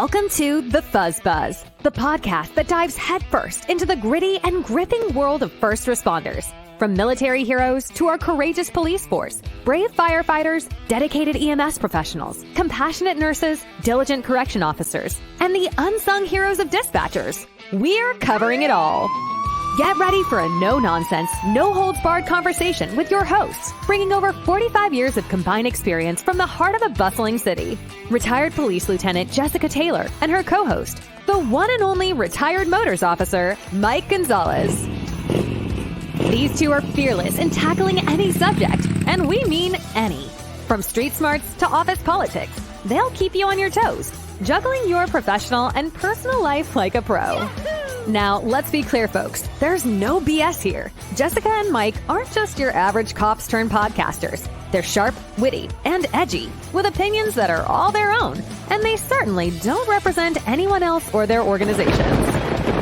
Welcome to the Fuzz Buzz, the podcast that dives headfirst into the gritty and gripping world of first responders. From military heroes to our courageous police force, brave firefighters, dedicated EMS professionals, compassionate nurses, diligent correction officers, and the unsung heroes of dispatchers, we're covering it all. Get ready for a no-nonsense, no-holds-barred conversation with your hosts, bringing over 45 years of combined experience from the heart of a bustling city. Retired Police Lieutenant Jessica Taylor and her co-host, the one and only retired Motors Officer, Mike Gonzalez. These two are fearless in tackling any subject, and we mean any. From street smarts to office politics, they'll keep you on your toes, juggling your professional and personal life like a pro. Now, let's be clear, folks. There's no BS here. Jessica and Mike aren't just your average cops turned podcasters. They're sharp, witty, and edgy, with opinions that are all their own, and they certainly don't represent anyone else or their organizations.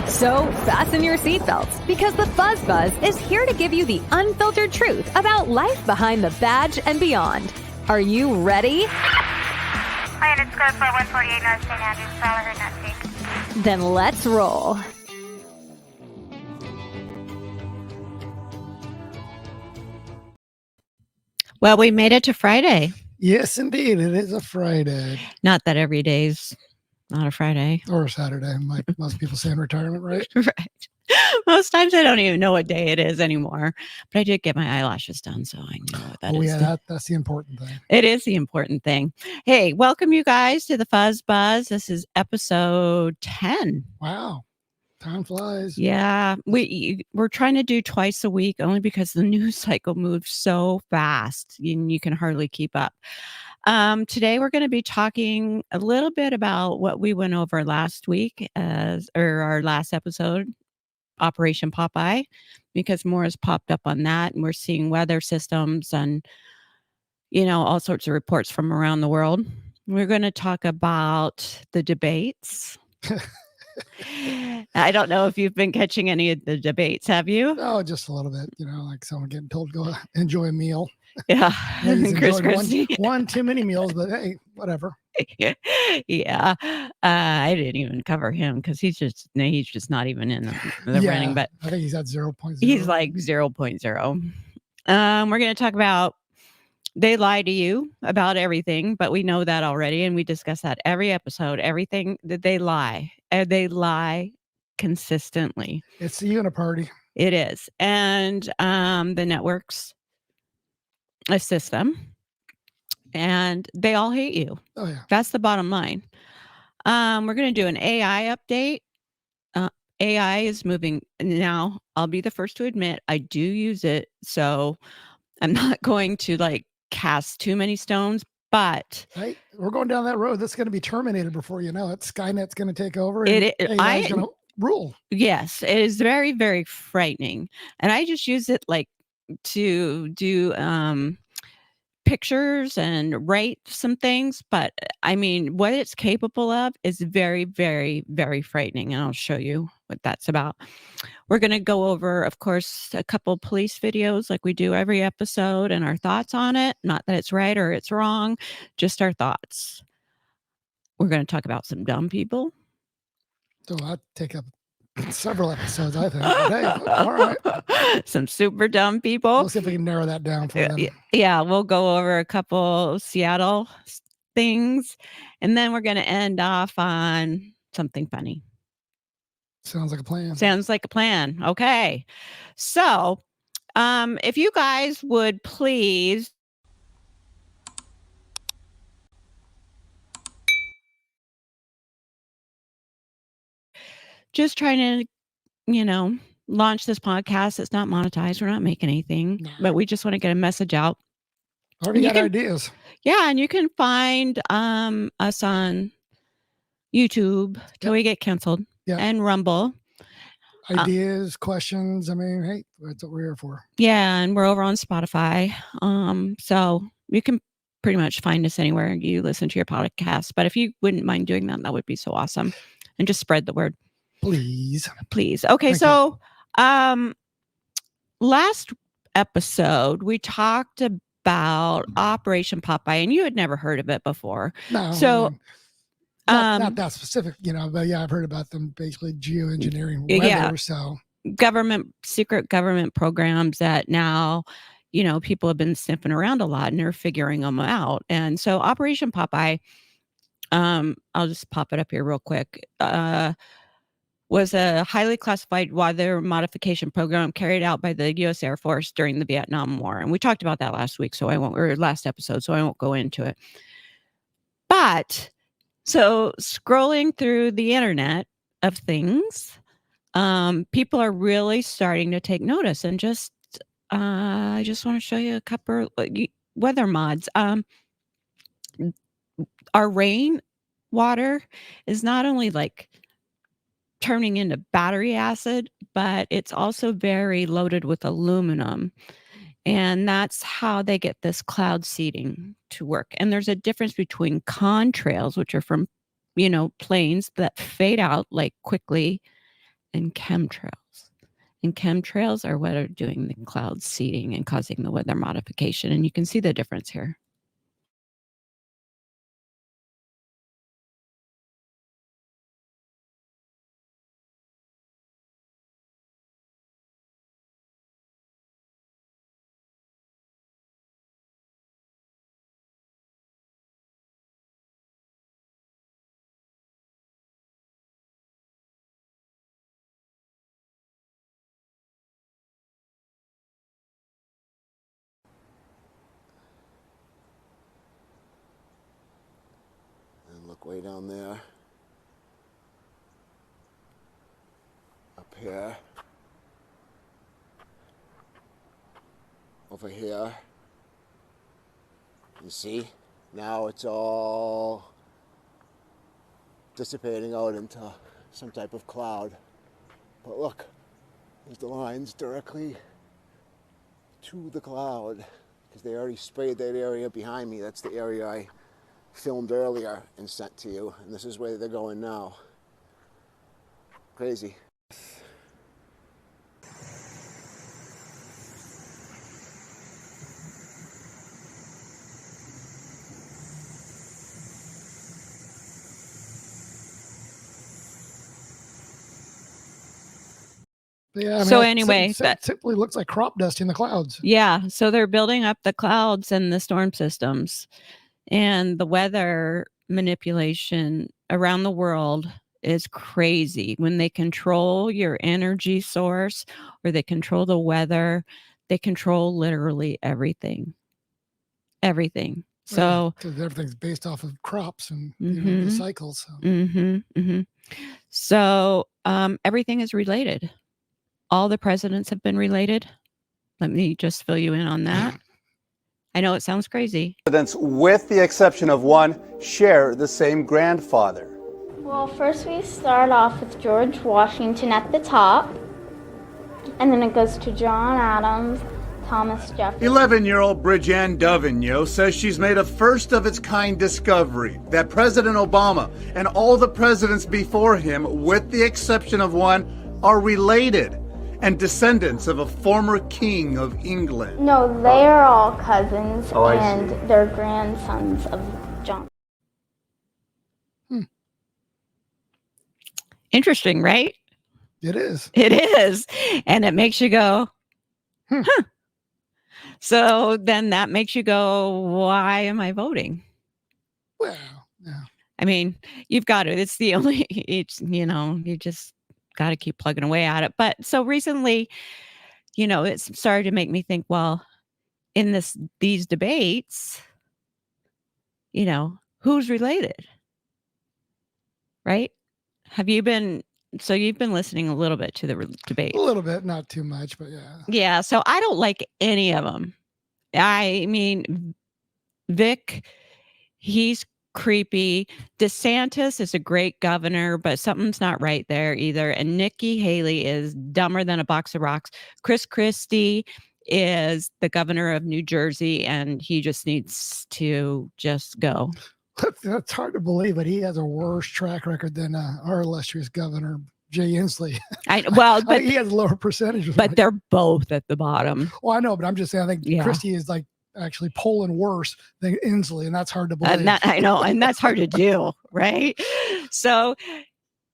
So, fasten your seatbelts, because the Fuzz Buzz is here to give you the unfiltered truth about life behind the badge and beyond. Are you ready? Hi, and it's code for 148 North St. Andrews. Follow her, Nancy. Then let's roll. Well, we made it to Friday. Yes, indeed. It is a Friday. Not that every day's not a Friday. Or a Saturday, like most people say in retirement, right? Right. Most times I don't even know what day it is anymore. But I did get my eyelashes done, so I know what that is. Yeah, that's the important thing. It is the important thing. Hey, welcome you guys to the Fuzz Buzz. This is episode 10. Wow. Time flies. Yeah, we're trying to do twice a week only because the news cycle moves so fast and you can hardly keep up. Today we're going to be talking a little bit about what we went over last week or our last episode, Operation Popeye, because more has popped up on that, and we're seeing weather systems and all sorts of reports from around the world. We're going to talk about the debates. I don't know if you've been catching any of the debates, have you? Oh, just a little bit. Like someone getting told to go enjoy a meal. Yeah. Chris one too many meals, but hey, whatever. Yeah. I didn't even cover him because he's just not even in the running. But I think he's at 0.0. He's like 0.0. We're going to talk about they lie to you about everything, but we know that already, and we discuss that every episode. Everything that they lie, and they lie consistently. It's you and a party. It is, and the networks assist them, and they all hate you. Oh yeah, that's the bottom line. We're going to do an AI update. AI is moving now. I'll be the first to admit I do use it, so I'm not going to cast too many stones, but we're going down that road. That's going to be terminated before you know it. Skynet's going to take over. AI is going to rule. Yes, it is very, very frightening. And I just use it to do pictures and write some things. But I mean, what it's capable of is very, very, very frightening. And I'll show you what that's about. We're going to go over, of course, a couple police videos like we do every episode and our thoughts on it. Not that it's right or it's wrong, just our thoughts. We're going to talk about some dumb people. So I'll take up several episodes, I think. Hey, all right. Some super dumb people. We'll see if we can narrow that down for them. Yeah, we'll go over a couple Seattle things, and then we're going to end off on something funny. Sounds like a plan. Sounds like a plan. Okay. So, if you guys would please just trying to, launch this podcast. It's not monetized. We're not making anything, but we just want to get a message out. Already got ideas. Yeah, and you can find us on YouTube till we get canceled. Yeah. And Rumble. Ideas, questions. I mean, hey, that's what we're here for. Yeah, and we're over on Spotify. So you can pretty much find us anywhere you listen to your podcast. But if you wouldn't mind doing that would be so awesome. And just spread the word. Please. Okay, so last episode we talked about Operation Popeye, and you had never heard of it before. No. So Not that specific, but yeah, I've heard about them basically geoengineering weather. Yeah. So Secret government programs that now, people have been sniffing around a lot and they're figuring them out. And so Operation Popeye, I'll just pop it up here real quick, was a highly classified weather modification program carried out by the U.S. Air Force during the Vietnam War. And we talked about that last episode, so I won't go into it. But so scrolling through the internet of things, people are really starting to take notice, and I just want to show you a couple weather mods. Our rain water is not only like turning into battery acid, but it's also very loaded with aluminum. And that's how they get this cloud seeding to work. And there's a difference between contrails, which are from, planes that fade out like quickly, and chemtrails. And chemtrails are what are doing the cloud seeding and causing the weather modification. And you can see the difference here. Look way down there. Up here. Over here. You see? Now it's all dissipating out into some type of cloud. But look, there's the lines directly to the cloud, because they already sprayed that area behind me. That's the area I filmed earlier and sent to you, and this is where they're going now. Crazy. yeah, So anyway, that typically looks like crop dust in the clouds. Yeah, so they're building up the clouds and the storm systems, and the weather manipulation around the world is crazy. When they control your energy source or they control the weather, they control literally everything. Everything. So because everything's based off of crops and the cycles. So. So everything is related. All the presidents have been related. Let me just fill you in on that. I know it sounds crazy. Presidents, with the exception of one, share the same grandfather. Well, first we start off with George Washington at the top, and then it goes to John Adams, Thomas Jefferson. 11-year-old Bridget Dovigneau says she's made a first-of-its-kind discovery that President Obama and all the presidents before him, with the exception of one, are related and descendants of a former king of England. No, they are all cousins, and they're grandsons of John. Interesting, right? It is. It is. And it makes you go, huh. So then that makes you go, why am I voting? Well, yeah. I mean, you've got it. It's the only, you just got to keep plugging away at it. But so recently, it's started to make me think, well, in these debates, who's related? Right? You've been listening a little bit to the debate. A little bit, not too much, but yeah. Yeah. So I don't like any of them. I mean, Vic, he's creepy. DeSantis is a great governor, but something's not right there either. And Nikki Haley is dumber than a box of rocks. Chris Christie is the governor of New Jersey, and he just needs to just go. That's hard to believe, but he has a worse track record than our illustrious governor, Jay Inslee. But he has a lower percentage. But they're both at the bottom. Well, I know, but I'm just saying, I think Christie is like actually polling worse than Inslee, and that's hard to believe. And I know, and that's hard to do, right? So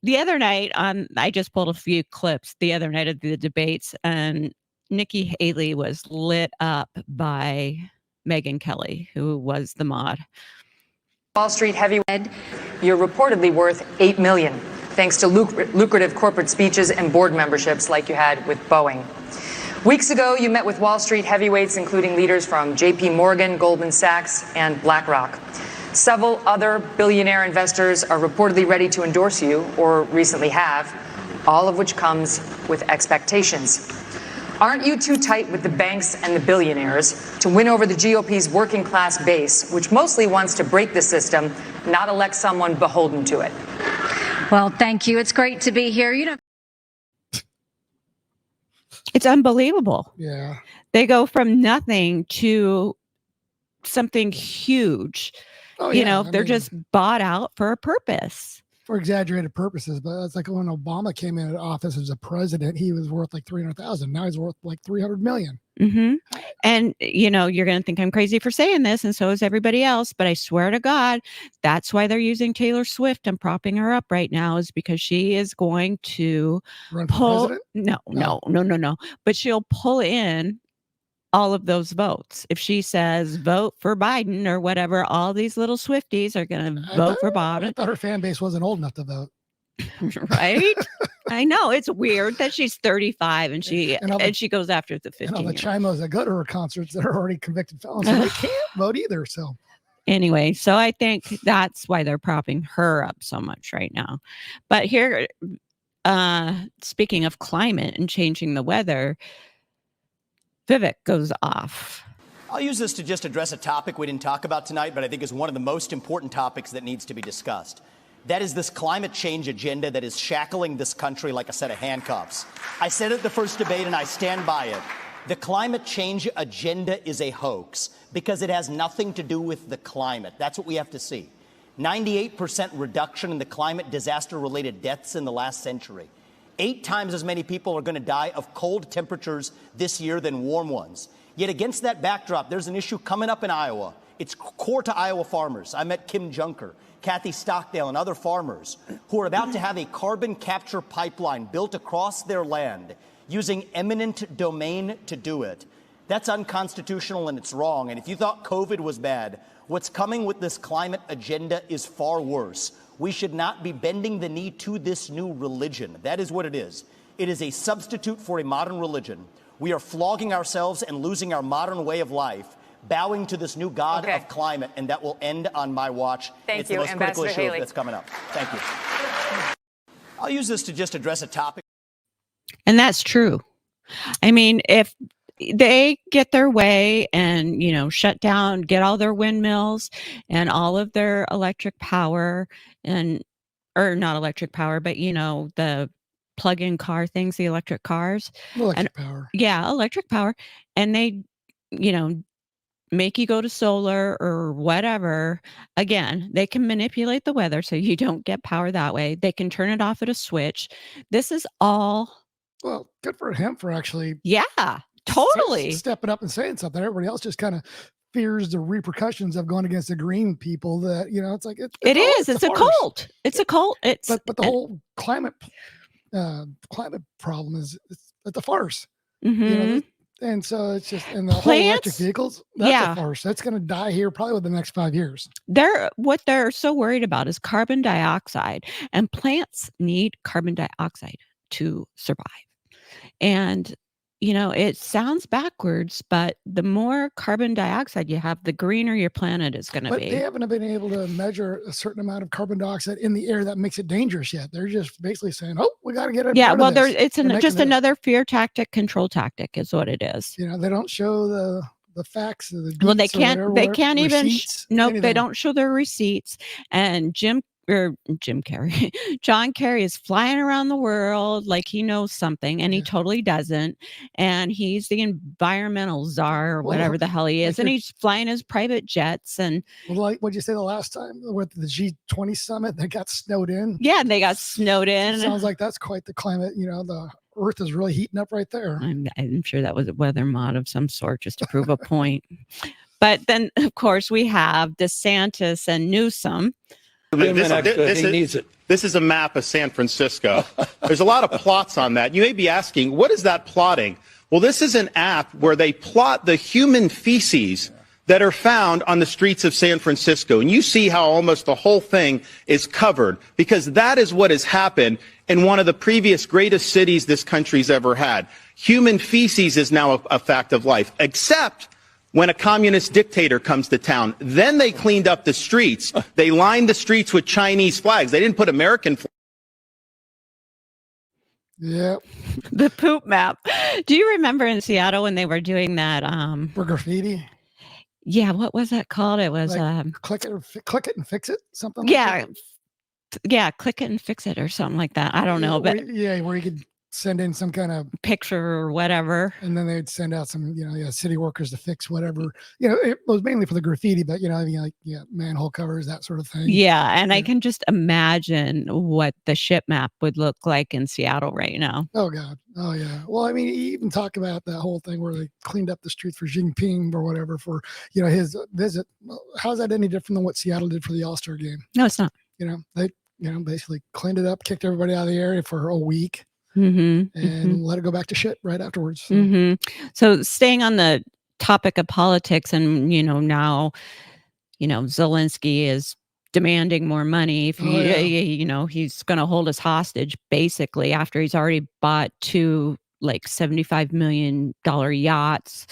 the other night I just pulled a few clips the other night of the debates, and Nikki Haley was lit up by Megyn Kelly, who was the mod. Wall Street heavyweight, you're reportedly worth $8 million, thanks to lucrative corporate speeches and board memberships like you had with Boeing. Weeks ago, you met with Wall Street heavyweights, including leaders from JP Morgan, Goldman Sachs, and BlackRock. Several other billionaire investors are reportedly ready to endorse you, or recently have, all of which comes with expectations. Aren't you too tight with the banks and the billionaires to win over the GOP's working class base, which mostly wants to break the system, not elect someone beholden to it? Well, thank you. It's great to be here. It's unbelievable. Yeah. They go from nothing to something huge. Oh, you yeah. know, I they're mean, just bought out for a purpose. for exaggerated purposes, but it's like when Obama came into office as a president, he was worth like 300,000. Now he's worth like 300 million. Mm-hmm. And, you know, you're going to think I'm crazy for saying this, and so is everybody else, but I swear to God, that's why they're using Taylor Swift and propping her up right now, is because she is going to Run for pull. president? No. But she'll pull in all of those votes. If she says vote for Biden or whatever, all these little Swifties are going to vote for Biden. I thought her fan base wasn't old enough to vote. Right? I know, it's weird that she's 35 and she goes after the 15. And all the chimos that go to her concerts that are already convicted felons, so they can't vote either. So anyway, so I think that's why they're propping her up so much right now. But here, speaking of climate and changing the weather, Vivek goes off. I'll use this to just address a topic we didn't talk about tonight, but I think is one of the most important topics that needs to be discussed. That is this climate change agenda that is shackling this country like a set of handcuffs. I said it at the first debate, and I stand by it. The climate change agenda is a hoax because it has nothing to do with the climate. That's what we have to see. 98% reduction in the climate disaster-related deaths in the last century. 8 times as many people are going to die of cold temperatures this year than warm ones. Yet against that backdrop, there's an issue coming up in Iowa. It's core to Iowa farmers. I met Kim Junker, Kathy Stockdale, and other farmers who are about to have a carbon capture pipeline built across their land using eminent domain to do it. That's unconstitutional and it's wrong. And if you thought COVID was bad, what's coming with this climate agenda is far worse. We should not be bending the knee to this new religion. That is what it is. It is a substitute for a modern religion. We are flogging ourselves and losing our modern way of life, bowing to this new god of climate, and that will end on my watch. It's the most critical issue that's coming up. Thank you. I'll use this to just address a topic. And that's true. I mean, if they get their way and, you know, shut down, get all their windmills and all of their electric power or not electric power, but, you know, the plug-in car things, the electric cars. Electric power. Yeah, electric power. And they, you know, make you go to solar or whatever. Again, they can manipulate the weather so you don't get power that way. They can turn it off at a switch. This is all. Well, good for him for actually. Yeah, totally. Stepping up and saying something. Everybody else just kind of fears the repercussions of going against the green people that, you know, it's like, it's a cult. It's a cult. But the whole climate problem is it's a farce. Mm-hmm. You know, and so it's just, and the whole electric vehicles, that's a farce. That's going to die here probably within the next 5 years. What they're so worried about is carbon dioxide, and plants need carbon dioxide to survive. And, you know, it sounds backwards, but the more carbon dioxide you have, the greener your planet is going to be. But they haven't been able to measure a certain amount of carbon dioxide in the air that makes it dangerous yet. They're just basically saying, "Oh, we got to get it." Yeah, well, it's just another fear tactic, control tactic, is what it is. You know, they don't show the facts of the. Well, they can't even. Nope, they don't show their receipts. And John Kerry is flying around the world like he knows something, and he totally doesn't. And he's the environmental czar or whatever the hell he is, and he's flying his private jets. And like, what'd you say the last time with the G20 summit? They got snowed in. Yeah, they got snowed in. Sounds like that's quite the climate. You know, the Earth is really heating up right there. I'm sure that was a weather mod of some sort just to prove a point. But then, of course, we have DeSantis and Newsom. This is a map of San Francisco. There's a lot of plots on that. You may be asking, what is that plotting? Well, this is an app where they plot the human feces that are found on the streets of San Francisco. And you see how almost the whole thing is covered, because that is what has happened in one of the previous greatest cities this country's ever had. Human feces is now a fact of life, except when a communist dictator comes to town. Then they cleaned up the streets. They lined the streets with Chinese flags. They didn't put American flags. Yeah. The poop map. Do you remember in Seattle when they were doing that? For graffiti? Yeah, what was that called? It was like click it and fix it, something. Yeah, yeah, click it and fix it or something like that. I don't know, but where you could send in some kind of picture or whatever, and then they'd send out some city workers to fix whatever. It was mainly for the graffiti, but manhole covers, that sort of thing. Yeah, and I can just imagine what the ship map would look like in Seattle right now. Oh God, oh yeah. Well, I mean, you even talk about that whole thing where they cleaned up the streets for Xi Jinping or whatever for his visit. How's that any different than what Seattle did for the All-Star game? No, it's not. They basically cleaned it up, kicked everybody out of the area for a week. Mm-hmm, and let it go back to shit right afterwards. So. Mm-hmm. So staying on the topic of politics, and now, Zelensky is demanding more money. If he's going to hold us hostage basically after he's already bought 2 like $75 million yachts,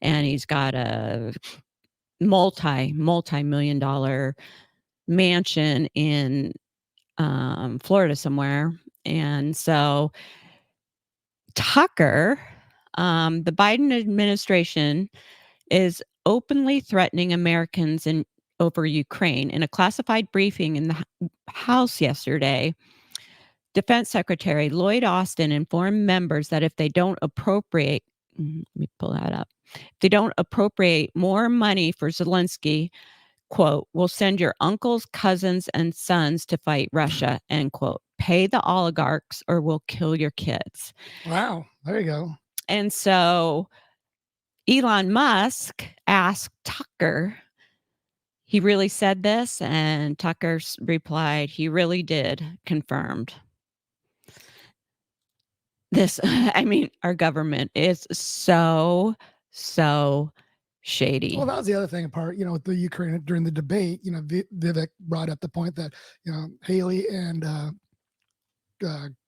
and he's got a multi-million dollar mansion in Florida somewhere. And so Tucker, the Biden administration is openly threatening Americans over Ukraine. In a classified briefing in the House yesterday, Defense Secretary Lloyd Austin informed members that if they don't appropriate, let me pull that up, if they don't appropriate more money for Zelensky, quote, "we'll send your uncles, cousins, and sons to fight Russia," end quote. "Pay the oligarchs or we'll kill your kids." Wow. There you go. And so Elon Musk asked Tucker, he really said this? And Tucker replied, he really did, confirmed. Our government is so shady. Well, that was the other thing apart, with the Ukraine during the debate, Vivek brought up the point that, Haley and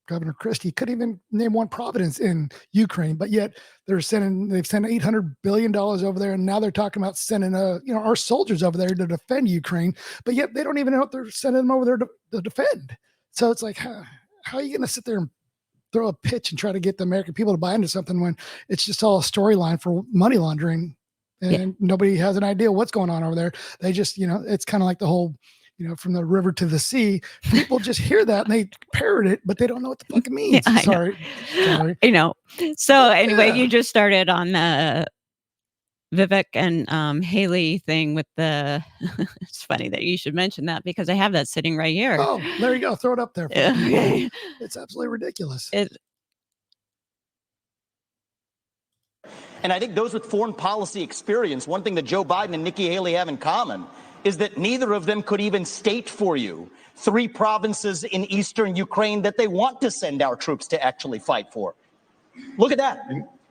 Governor Christie couldn't even name one province in Ukraine, but yet they've sent $800 billion over there. And now they're talking about sending, our soldiers over there to defend Ukraine, but yet they don't even know if they're sending them over there to defend. So it's like, how are you going to sit there and throw a pitch and try to get the American people to buy into something when it's just all a storyline for money laundering? And nobody has an idea what's going on over there. They just, it's kind of like the whole, from the river to the sea. People just hear that and they parrot it, but they don't know what the fuck it means. Yeah, Sorry. I know. So anyway, you just started on the Vivek and Haley thing with the. It's funny that you should mention that because I have that sitting right here. Oh, there you go. Throw it up there. It's absolutely ridiculous. And I think those with foreign policy experience, one thing that Joe Biden and Nikki Haley have in common is that neither of them could even state for you 3 provinces in eastern Ukraine that they want to send our troops to actually fight for. Look at that.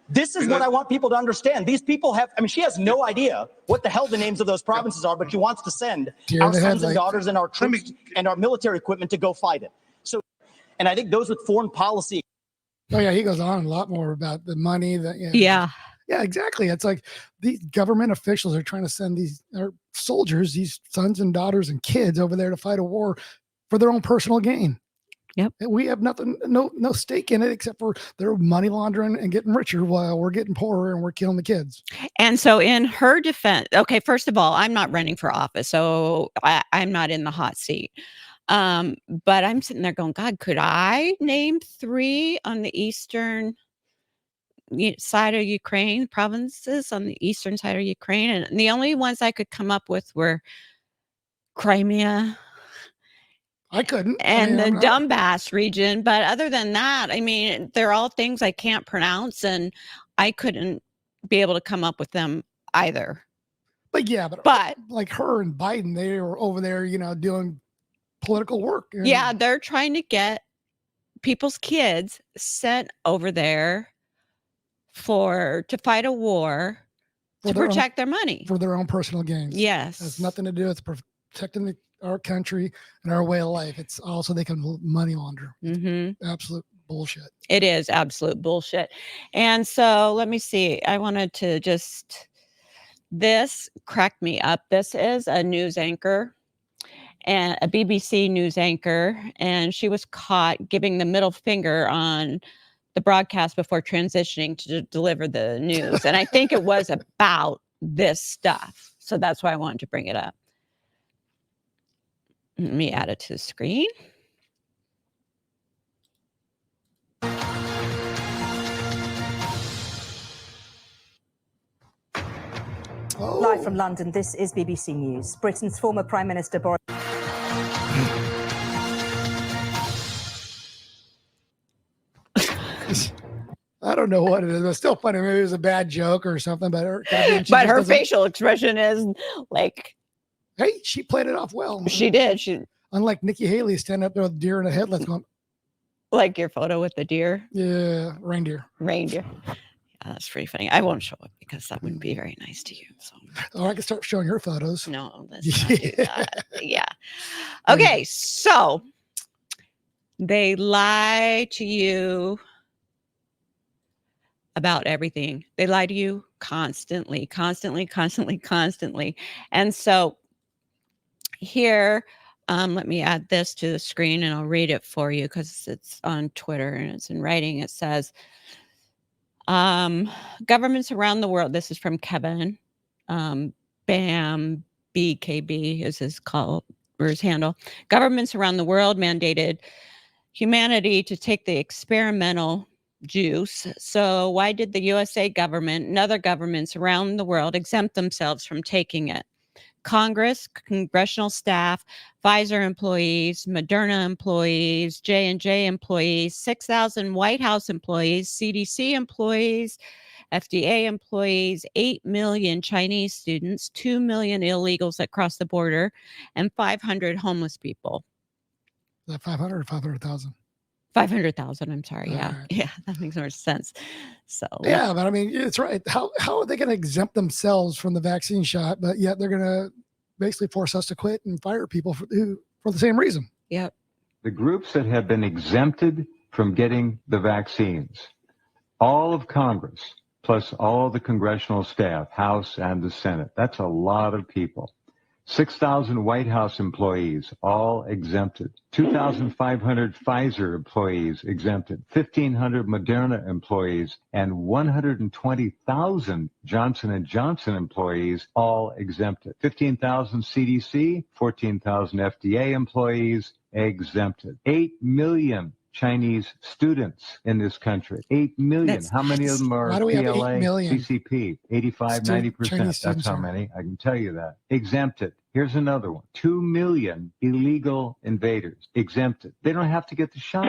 This is what I want people to understand. These people she has no idea what the hell the names of those provinces are, but she wants to send our sons and daughters and our troops and our military equipment to go fight it. So, and I think those with foreign policy. Oh yeah, he goes on a lot more about the money that. Yeah, exactly. It's like these government officials are trying to send our soldiers, these sons and daughters and kids over there to fight a war for their own personal gain. Yep. And we have nothing, no stake in it except for their money laundering and getting richer while we're getting poorer and we're killing the kids. And so in her defense, okay, first of all, I'm not running for office, so I'm not in the hot seat. But I'm sitting there going, God, could I name 3 on the eastern side of Ukraine, provinces on the eastern side of Ukraine? And the only ones I could come up with were Crimea. I couldn't. And the Donbass region. But other than that, they're all things I can't pronounce, and I couldn't be able to come up with them either. But yeah, but like her and Biden, they were over there, doing political work. Yeah, they're trying to get people's kids sent over there to fight a war to protect their money. For their own personal gains. Yes. It has nothing to do with protecting our country and our way of life. It's also they can money launder. Mm-hmm. Absolute bullshit. It is absolute bullshit. And so let me see. I wanted to this cracked me up. This is a news anchor, and a BBC news anchor, and she was caught giving the middle finger on the broadcast before transitioning to deliver the news. And I think it was about this stuff. So that's why I wanted to bring it up. Let me add it to the screen. Live from London, this is BBC News. Britain's former Prime Minister Boris... I don't know what it is. It's still funny. Maybe it was a bad joke or something, but her facial expression is like, hey, she played it off well. She did. Unlike Nikki Haley standing up there with a deer in a headlights going, like your photo with the deer. Yeah, reindeer. Yeah, that's pretty funny. I won't show it because that wouldn't be very nice to you. So. Oh, I can start showing your photos. No, let's not do that. Yeah. Okay, so they lie to you about everything. They lie to you constantly. And so here, let me add this to the screen and I'll read it for you because it's on Twitter and it's in writing. It says, governments around the world, this is from Kevin, BAM, BKB is his handle. Governments around the world mandated humanity to take the experimental juice. So why did the USA government and other governments around the world exempt themselves from taking it? Congress, congressional staff, Pfizer employees, Moderna employees, J&J employees, 6,000 White House employees, CDC employees, FDA employees, 8 million Chinese students, 2 million illegals that cross the border, and 500 homeless people. Is that 500 or 500,000? 500,000. I'm sorry. Yeah. Right. Yeah. That makes more sense. So, yeah, but I mean, it's right. How are they going to exempt themselves from the vaccine shot, but yet they're going to basically force us to quit and fire people for the same reason? Yep. The groups that have been exempted from getting the vaccines, all of Congress, plus all the congressional staff, House and the Senate, that's a lot of people. 6,000 White House employees, all exempted. 2,500 Pfizer employees exempted. 1,500 Moderna employees, and 120,000 Johnson & Johnson employees, all exempted. 15,000 CDC, 14,000 FDA employees, exempted. 8 million Chinese students in this country. 8 million. How many of them are PLA, CCP? 85, 90%. That's how many. I can tell you that. Exempted. Here's another one. 2 million illegal invaders. Exempted. They don't have to get the shot.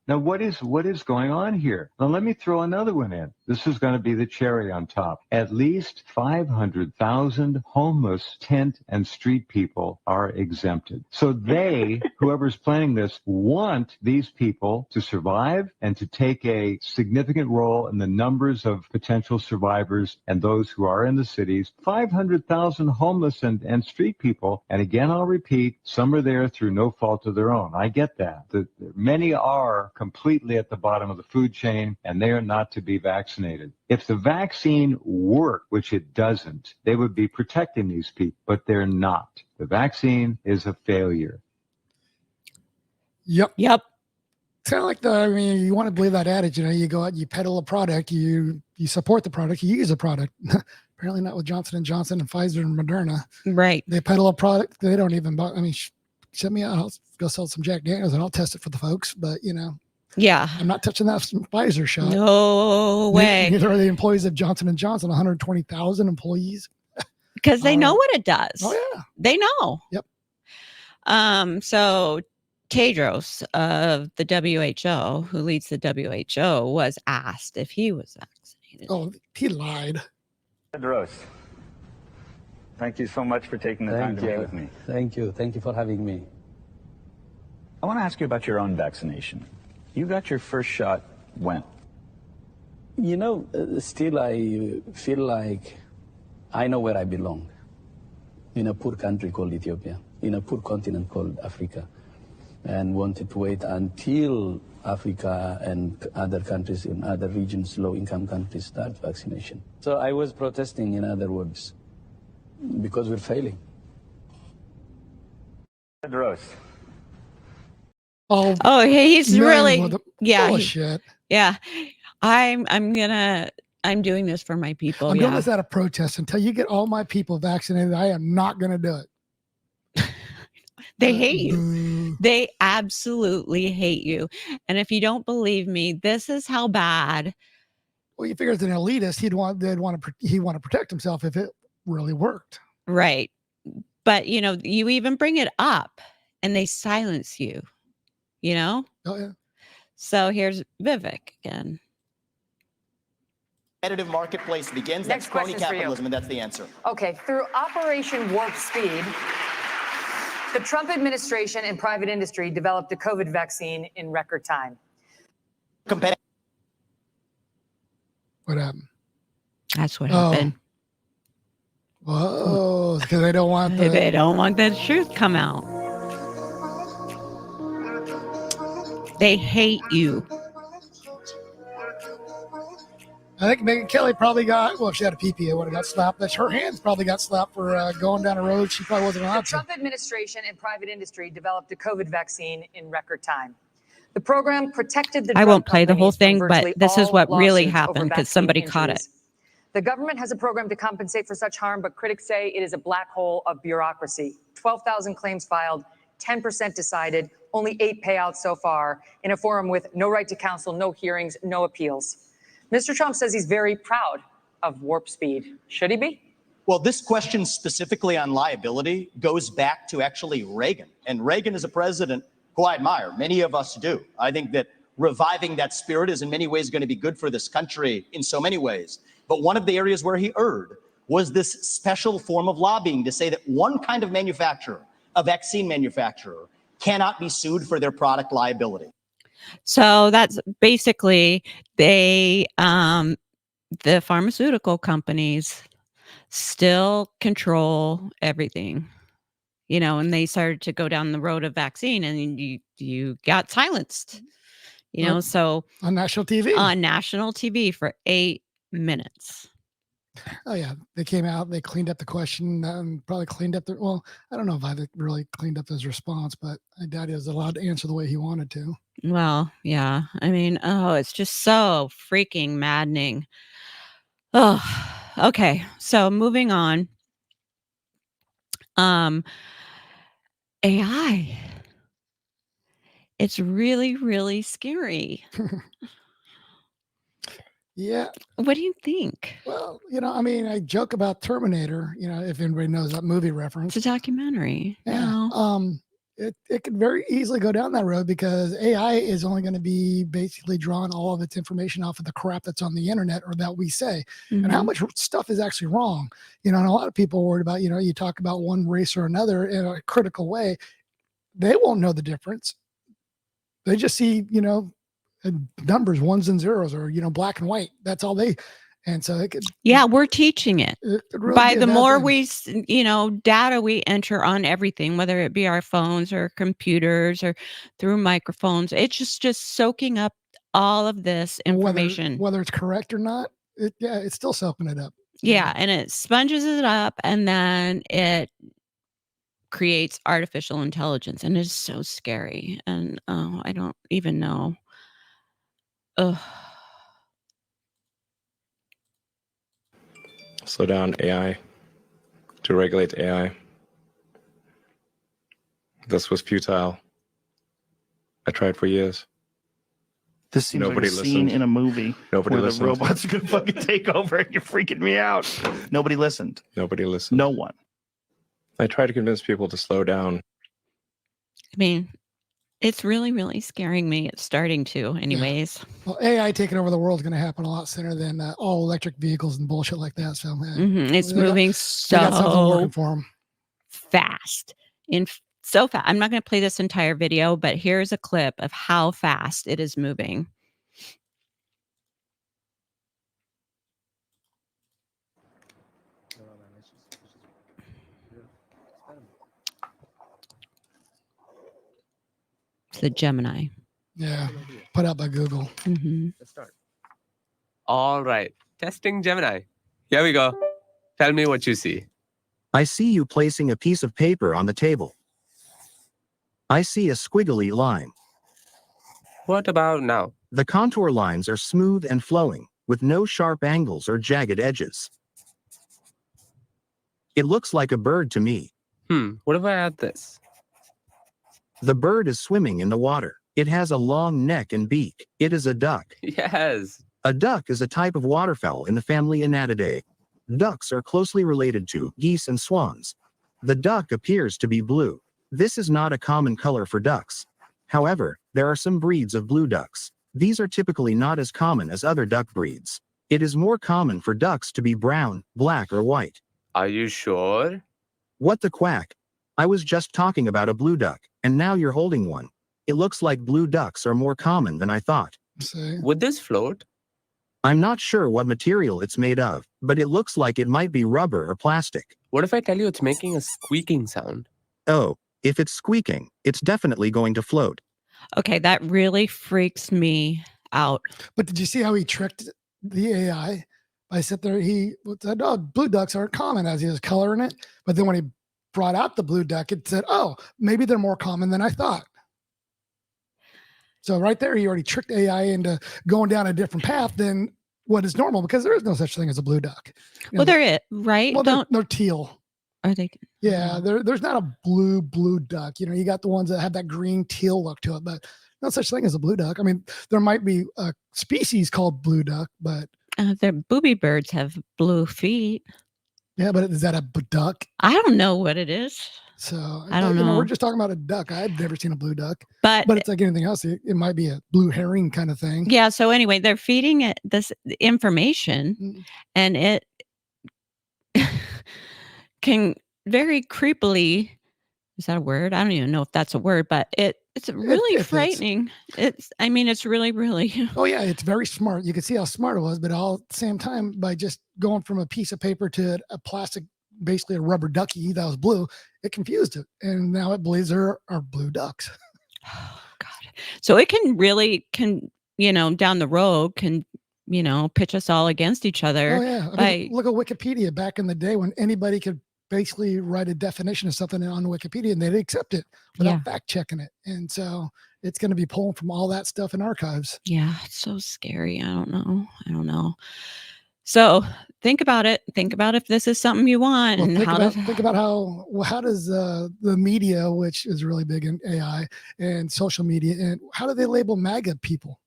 Now, what is going on here? Now, let me throw another one in. This is going to be the cherry on top. At least 500,000 homeless tent and street people are exempted. So they, whoever's planning this, want these people to survive and to take a significant role in the numbers of potential survivors and those who are in the cities. 500,000 homeless and street people. And again, I'll repeat, some are there through no fault of their own. I get that. Many are completely at the bottom of the food chain, and they are not to be vaccinated. If the vaccine worked, which it doesn't, they would be protecting these people, but they're not. The vaccine is a failure. Yep. It's kind of like you want to believe that adage, you go out, you peddle a product, you support the product, you use a product. Apparently not with Johnson & Johnson and Pfizer and Moderna. Right. They peddle a product they don't even buy. Send me out, I'll go sell some Jack Daniels and I'll test it for the folks, but yeah, I'm not touching that Pfizer shot. No way. Neither are the employees of Johnson & Johnson, 120,000 employees. Because they know what it does. Oh yeah. They know. Yep. So Tedros of the WHO, who leads the WHO, was asked if he was vaccinated. Oh, he lied. Tedros, Thank you so much for taking the time to meet with me. Thank you. Thank you for having me. I want to ask you about your own vaccination. You got your first shot when? You know, still I feel like I know where I belong. In a poor country called Ethiopia, in a poor continent called Africa, and wanted to wait until Africa and other countries in other regions, low-income countries, start vaccination. So I was protesting, in other words, because we're failing. Gross. Oh, he's really, yeah, bullshit. Yeah. I'm doing this for my people. I'm doing this at a protest. Until you get all my people vaccinated, I am not going to do it. They hate you. They absolutely hate you. And if you don't believe me, this is how bad. Well, you figure as an elitist, he'd want to protect himself if it really worked. Right. But you even bring it up and they silence you, Oh, yeah. So here's Vivek again. Competitive marketplace begins. Next That's crony question's for you. capitalism, and that's the answer. Okay, through Operation Warp Speed, the Trump administration and private industry developed a COVID vaccine in record time. Competitive. What happened? That's what happened. Whoa, because they don't want they don't want the truth come out. They hate you. I think Megyn Kelly probably got, well, if she had a PPA, it would have got slapped. But her hands probably got slapped for going down a road she probably wasn't allowed The to. Trump administration and private industry developed a COVID vaccine in record time. The program protected the I won't play the whole companies thing, from but virtually this is all what really lawsuits happened over because vaccine somebody caught it. injuries. The government has a program to compensate for such harm, but critics say it is a black hole of bureaucracy. 12,000 claims filed, 10% decided, only 8 payouts so far, in a forum with no right to counsel, no hearings, no appeals. Mr. Trump says he's very proud of Warp Speed. Should he be? Well, this question specifically on liability goes back to actually Reagan. And Reagan is a president who I admire. Many of us do. I think that reviving that spirit is in many ways going to be good for this country in so many ways. But one of the areas where he erred was this special form of lobbying to say that one kind of manufacturer, a vaccine manufacturer, cannot be sued for their product liability. So that's basically the pharmaceutical companies still control everything, and they started to go down the road of vaccine and you got silenced, so on national TV for 8 minutes. Oh yeah, they came out, they cleaned up the question, and probably cleaned up I don't know if I really cleaned up his response, but I doubt he was allowed to answer the way he wanted to. Well, yeah. I mean, it's just so freaking maddening. Oh, okay. So moving on. AI. It's really, really scary. Yeah. What do you think? Well, I joke about Terminator, if anybody knows that movie reference. It's a documentary. Yeah. It could very easily go down that road because AI is only going to be basically drawing all of its information off of the crap that's on the internet or that we say. Mm-hmm. And how much stuff is actually wrong. And a lot of people are worried about, you talk about one race or another in a critical way. They won't know the difference. They just see, numbers, ones and zeros, or black and white. That's all they. And so it could. Yeah, we're teaching it really by the more we, data we enter on everything, whether it be our phones or computers or through microphones. It's just soaking up all of this information, whether it's correct or not. It's still soaking it up. Yeah, and it sponges it up, and then it creates artificial intelligence, and it's so scary. And I don't even know. Ugh. Slow down AI, to regulate AI. This was futile. I tried for years. This seems Nobody like a scene listened. in a movie Nobody where listened. the robots are going to fucking take over and you're freaking me out. Nobody listened. Nobody listened. No one. I tried to convince people to slow down. I mean, It's really, really scaring me. It's starting to, anyways. Yeah. Well, AI taking over the world is going to happen a lot sooner than all electric vehicles and bullshit like that. So, It's moving they got something working for them. Fast. So fast. I'm not going to play this entire video, but here's a clip of how fast it is moving. It's the Gemini. Yeah, put out by Google. Let's start. All right, testing Gemini. Here we go. Tell me what you see. I see you placing a piece of paper on the table. I see a squiggly line. What about now? The contour lines are smooth and flowing, with no sharp angles or jagged edges. It looks like a bird to me. What if I add this? The bird is swimming in the water. It has a long neck and beak. It is a duck. Yes. A duck is a type of waterfowl in the family Anatidae. Ducks are closely related to geese and swans. The duck appears to be blue. This is not a common color for ducks. However, there are some breeds of blue ducks. These are typically not as common as other duck breeds. It is more common for ducks to be brown, black, or white. Are you sure? What the quack? I was just talking about a blue duck, and now you're holding one. It looks like blue ducks are more common than I thought. Would this float? I'm not sure what material it's made of, but it looks like it might be rubber or plastic. What if I tell you it's making a squeaking sound? Oh, if it's squeaking, it's definitely going to float. Okay, that really freaks me out. But did you see how he tricked the AI? By sit there, he said, "Oh, blue ducks aren't common," as he was coloring it. But then when he brought out the blue duck, it said, "Oh, maybe they're more common than I thought." So right there, he already tricked AI into going down a different path than what is normal, because there is no such thing as a blue duck. Well, they're it, right? Well, they're teal. Are they? Yeah, there's not a blue duck. You got the ones that have that green teal look to it, but no such thing as a blue duck. I mean, there might be a species called blue duck, but their booby birds have blue feet. Yeah, but is that a duck? I don't know what it is. So I don't know. We're just talking about a duck. I've never seen a blue duck, but it's like anything else. It might be a blue herring kind of thing. Yeah. So anyway, they're feeding it this information, and it can very creepily. Is that a word? I don't even know if that's a word, but it's really frightening. It's really, really. Oh yeah, it's very smart. You can see how smart it was, but all at the same time, by just going from a piece of paper to a plastic, basically a rubber ducky that was blue, it confused it, and now it believes there are blue ducks. Oh God! So it can down the road can pitch us all against each other. Oh yeah, look at Wikipedia back in the day when anybody could basically write a definition of something on Wikipedia and they'd accept it without fact checking it. And so it's going to be pulling from all that stuff in archives. Yeah, it's so scary. I don't know. So think about it. Think about if this is something you want. Well, and think about how does the media, which is really big in AI and social media, and how do they label MAGA people?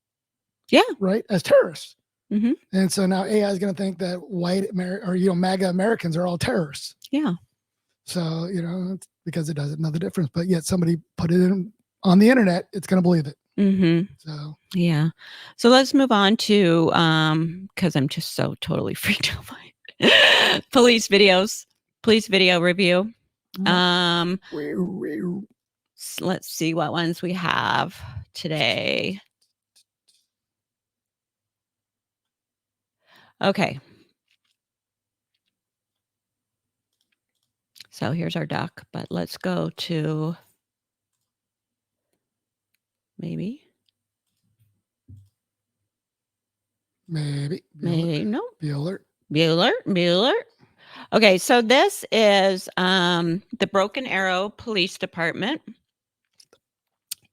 Yeah. Right. As terrorists. Mm-hmm. And so now AI is going to think that MAGA Americans are all terrorists. Yeah. So, it's because it doesn't know the difference, but yet somebody put it on the internet, it's going to believe it. Mm-hmm. So, yeah. So let's move on to, cause I'm just so totally freaked out by police video review. Let's see what ones we have today. Okay. So here's our duck, but let's go to maybe no. Bueller. Okay, so this is the Broken Arrow Police Department.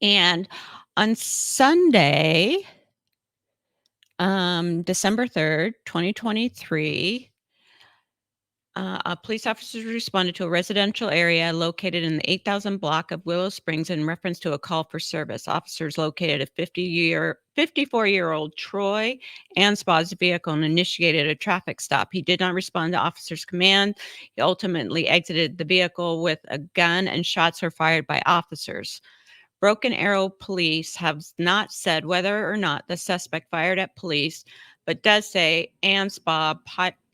And on Sunday, December 3rd, 2023, police officers responded to a residential area located in the 8,000 block of Willow Springs in reference to a call for service. Officers located a 54-year-old Troy Anspaugh's vehicle and initiated a traffic stop. He did not respond to officers' command. He ultimately exited the vehicle with a gun, and shots were fired by officers. Broken Arrow police have not said whether or not the suspect fired at police, but does say Anspaugh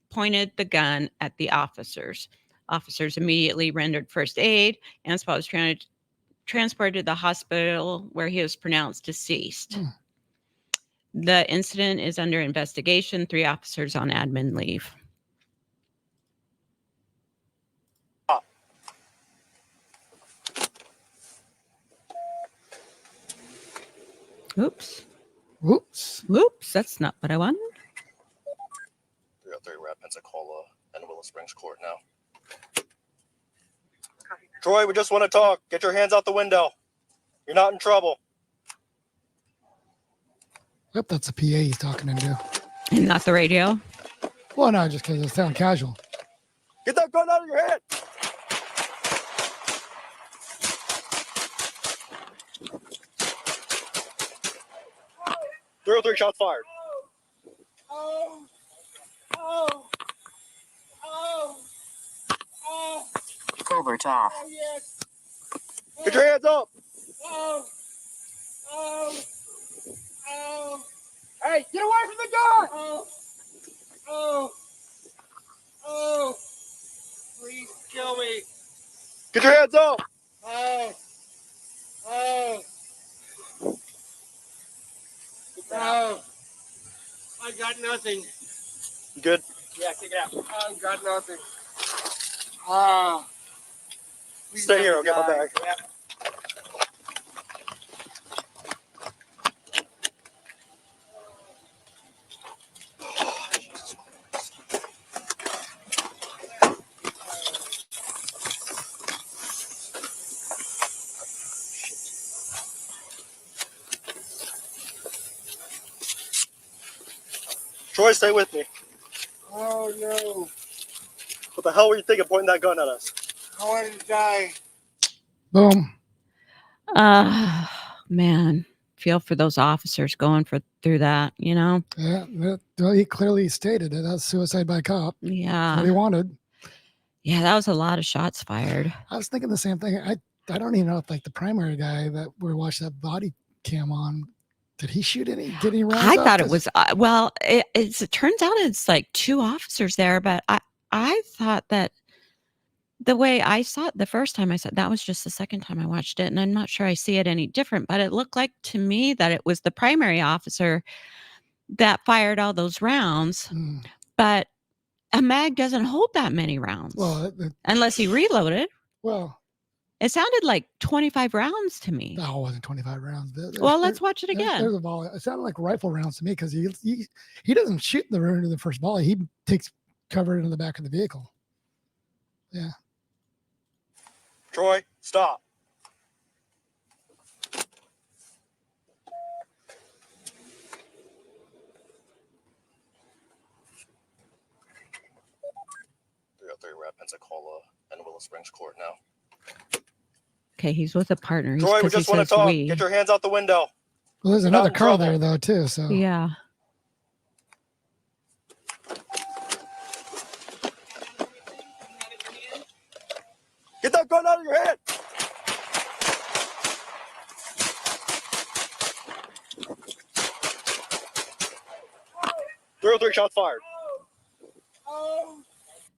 pointed the gun at the officers. Officers immediately rendered first aid. Anspaugh was transported to the hospital where he was pronounced deceased. The incident is under investigation. 3 officers on admin leave. Oops. Whoops. Whoops. That's not what I wanted. 303 we're at Pensacola and Willow Springs Court now. Troy, we just want to talk. Get your hands out the window. You're not in trouble. Yep, that's a PA he's talking into. And not the radio? Well, no, just because it sounds casual. Get that gun out of your head. Three shots fired. Covert off. Get your hands up. Hey, get away from the gun! Please kill me. Get your hands up. No. I got nothing. You good? Yeah, take it out. I got nothing. Stay here, I'll get my bag. Yep. Troy, stay with me. Oh no. What the hell were you thinking pointing that gun at us? I wanted to die. Boom. Man. Feel for those officers going through that, you know? Yeah, well, he clearly stated it. That's suicide by cop. Yeah. That's what he wanted. Yeah, that was a lot of shots fired. I was thinking the same thing. I don't even know if like the primary guy that we watched that body cam on, did he shoot any? Did he round? I thought it was well. It turns out it's like 2 officers there, but I thought that the way I saw it the first time I said that was just the second time I watched it, and I'm not sure I see it any different. But it looked like to me that it was the primary officer that fired all those rounds, but a mag doesn't hold that many rounds. Well, unless he reloaded. Well, it sounded like 25 rounds to me. No, it wasn't 25 rounds. Well, let's watch it again. There's a volley. It sounded like rifle rounds to me because he doesn't shoot in the rear into the first volley. He takes cover into the back of the vehicle. Yeah. Troy, stop. We're at Pensacola and Willow Springs Court now. Okay, he's with a partner. Troy, we just want to talk. Get your hands out the window. Well, there's another car there though too. So yeah. Get that gun out of your head. Three shots fired.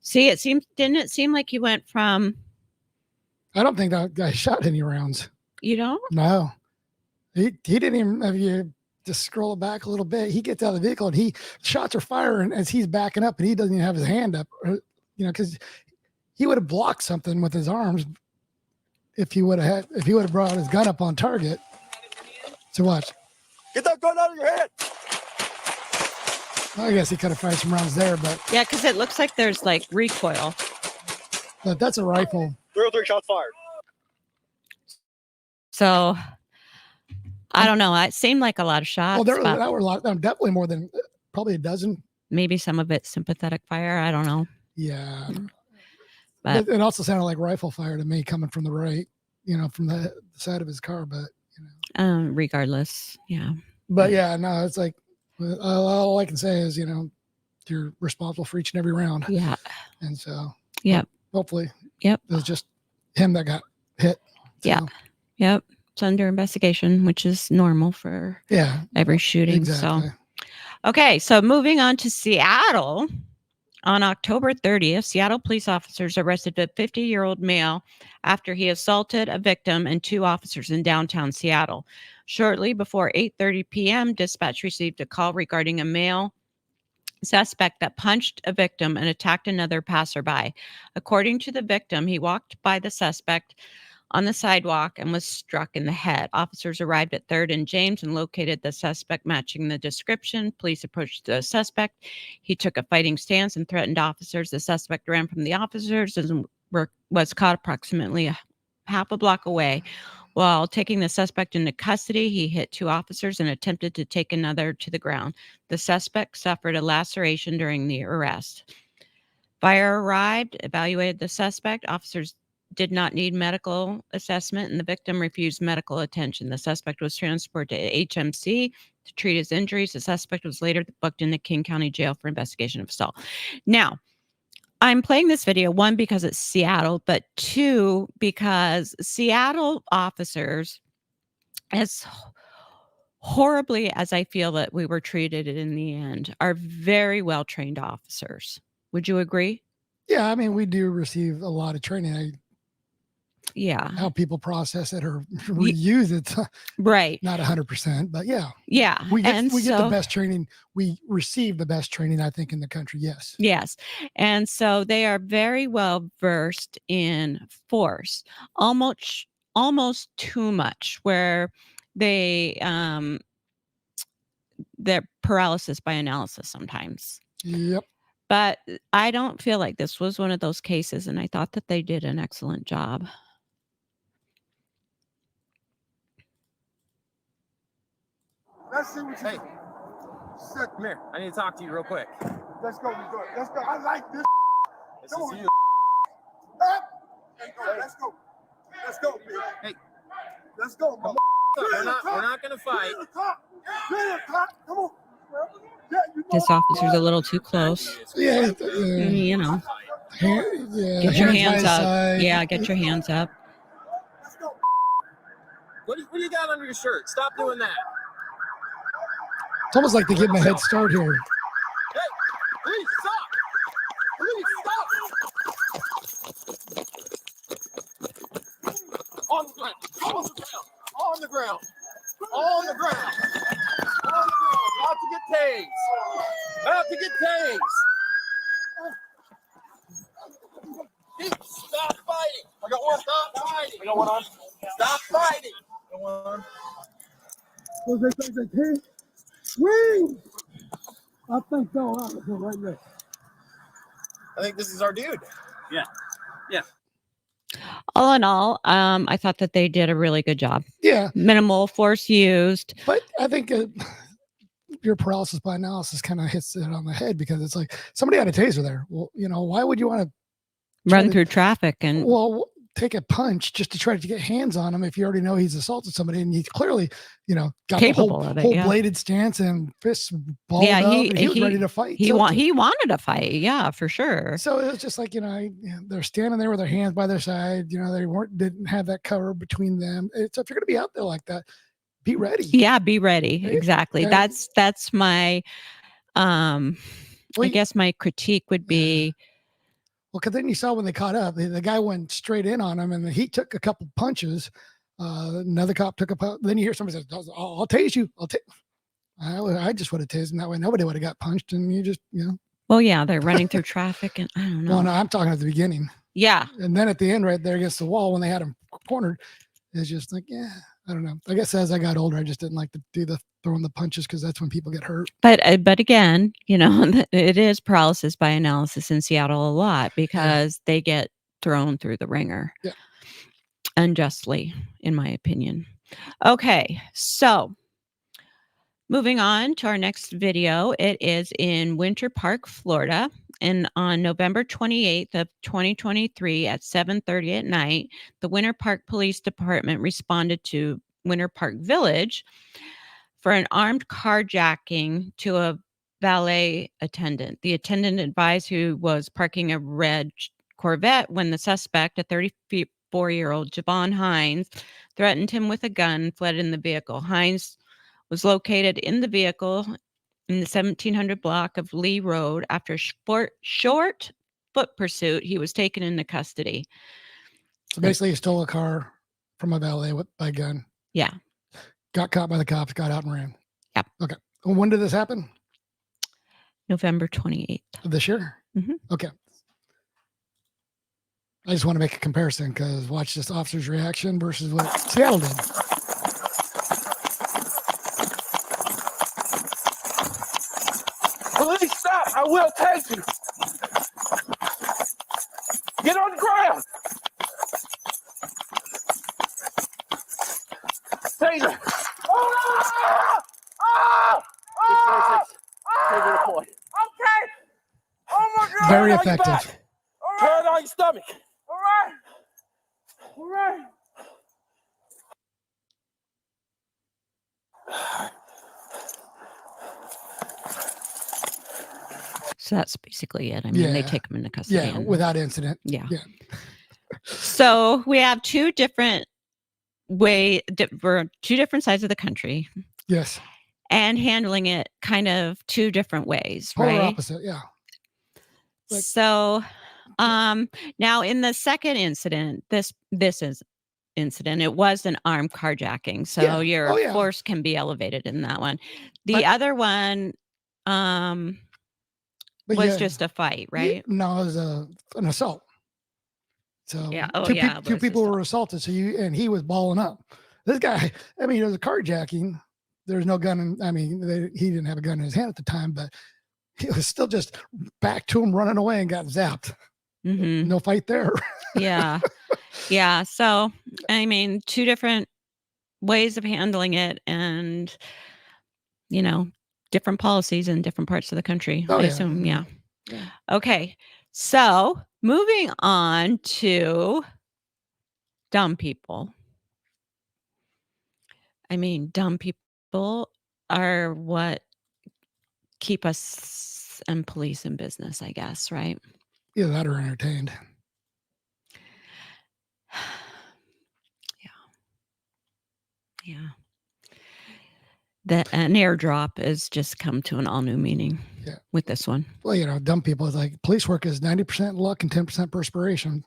See, didn't it seem like he went from? I don't think that guy shot any rounds. You don't? No, he didn't even. If you just scroll it back a little bit, he gets out of the vehicle and shots are firing as he's backing up, and he doesn't even have his hand up. Because he would have blocked something with his arms if he would have brought his gun up on target. So watch. Get that gun out of your head. I guess he could have fired some rounds there, but yeah, because it looks like there's like recoil. But that's a rifle. 303 shots fired. So I don't know. It seemed like a lot of shots. Well, there were a lot. Definitely more than probably a dozen. Maybe some of it sympathetic fire. I don't know. Yeah, but it also sounded like rifle fire to me coming from the right. From the side of his car. But regardless, yeah. But yeah, no, it's like. All I can say is, you're responsible for each and every round. Yeah. And so, yep. Hopefully, yep. It was just him that got hit. So. Yeah. Yep. It's under investigation, which is normal for every shooting. Exactly. So, okay, so moving on to Seattle. On October 30th, Seattle police officers arrested a 50-year-old male after he assaulted a victim and 2 officers in downtown Seattle. Shortly before 8:30 p.m., dispatch received a call regarding a male suspect that punched a victim and attacked another passerby. According to the victim, he walked by the suspect on the sidewalk and was struck in the head. Officers arrived at 3rd and James and located the suspect matching the description. Police approached the suspect. He took a fighting stance and threatened officers. The suspect ran from the officers and was caught approximately half a block away. While taking the suspect into custody, he hit 2 officers and attempted to take another to the ground. The suspect suffered a laceration during the arrest. Fire arrived, evaluated the suspect. Officers did not need medical assessment, and the victim refused medical attention. The suspect was transported to HMC to treat his injuries. The suspect was later booked in the King County Jail for investigation of assault. Now, I'm playing this video, 1, because it's Seattle, but 2, because Seattle officers, as horribly as I feel that we were treated in the end, are very well-trained officers. Would you agree? Yeah, I mean, we do receive a lot of training. Yeah. How people process it or reuse it. Right. Not 100%, but yeah. Yeah. We get the best training. We receive the best training, I think, in the country. Yes. Yes. And so they are very well versed in force, almost too much, where they're paralysis by analysis sometimes. Yep. But I don't feel like this was one of those cases, and I thought that they did an excellent job. Let's see what you Hey, come here. I need to talk to you real quick. Let's go. Let's go. I like this. This is you. Let's go. Let's go. Hey. Let's go. Come on. We're not going to fight. Come on. This officer's a little too close. Yeah. You know. Yeah, get your hands up. Yeah, get your hands up. What do you got under your shirt? Stop doing that. It's almost like they give him a head start here. Hey, please stop. On the ground. On the ground. On the ground. About to get tased. About to get tased. Hey, stop fighting. I got one. Stop fighting. I got one on. Stop fighting. I got one on. Hey, swing! I think so. Right there. I think this is our dude. Yeah. Yeah. All in all, I thought that they did a really good job. Yeah. Minimal force used. But I think your paralysis by analysis kind of hits it on the head, because it's like somebody had a taser there. Well, why would you want to run through traffic and take a punch just to try to get hands on him if you already know he's assaulted somebody, and he's clearly, got capable the of it, whole bladed stance and fists balled up, and he was ready to fight. He wanted to fight, yeah, for sure. So it was just like, they're standing there with their hands by their side, they didn't have that cover between them. So if you're gonna be out there like that, be ready. Yeah, be ready. Exactly. That's my I guess my critique would be, well, because then you saw when they caught up, the guy went straight in on him, and he took a couple punches. Another cop took a punch. Then you hear somebody say, I'll tase you. I just would have tased him that way. Nobody would have got punched, and you just, Well, yeah, they're running through traffic, and I don't know. Well, no, I'm talking at the beginning. Yeah. And then at the end, right there against the wall, when they had him cornered, it's just like, yeah, I don't know. I guess as I got older, I just didn't like to do the throwing the punches, because that's when people get hurt. But again, it is paralysis by analysis in Seattle a lot, because they get thrown through the ringer. Yeah. Unjustly, in my opinion. Okay, so moving on to our next video. It is in Winter Park, Florida. And on November 28th of 2023 at 7:30 at night, the Winter Park Police Department responded to Winter Park Village for an armed carjacking to a valet attendant. The attendant advised who was parking a red Corvette when the suspect, a 34-year-old Javon Hines threatened him with a gun and fled in the vehicle. Hines was located in the vehicle in the 1700 block of Lee Road. After a short foot pursuit, he was taken into custody. So basically, he stole a car from a valet by a gun. Yeah. Got caught by the cops, got out and ran. Yep. Okay. Well, when did this happen? November 28th. Of this year? Mm-hmm. Okay. I just want to make a comparison because watch this officer's reaction versus what Seattle did. Police, stop! I will take you. Get on the ground. Taser. Ah! Ah! Ah! Taser report. Okay. Oh my God. Very effective. Turn on your stomach. All right. All right. So that's basically it. I mean, they take him into custody. Yeah, without incident. Yeah. So we have two different sides of the country. Yes. And handling it kind of two different ways, Polar right? opposite, yeah. So now in the second incident, this is incident, it was an armed carjacking. So your force can be elevated in that one. The other one was just a fight, right? No, it was an assault. So two people were assaulted. So he was balling up. This guy, I mean, it was a carjacking. There's no gun. He didn't have a gun in his hand at the time, but he was still just back to him running away and got zapped. Mm-hmm. No fight there. Yeah. Yeah. So, I mean, two different ways of handling it and, different policies in different parts of the country, I assume. Yeah. Okay. So moving on to dumb people. I mean, dumb people are what keep us and police in business, I guess, right? Yeah, that are entertained. Yeah. That an airdrop has just come to an all new meaning with this one. Well, dumb people is like police work is 90% luck and 10% perspiration.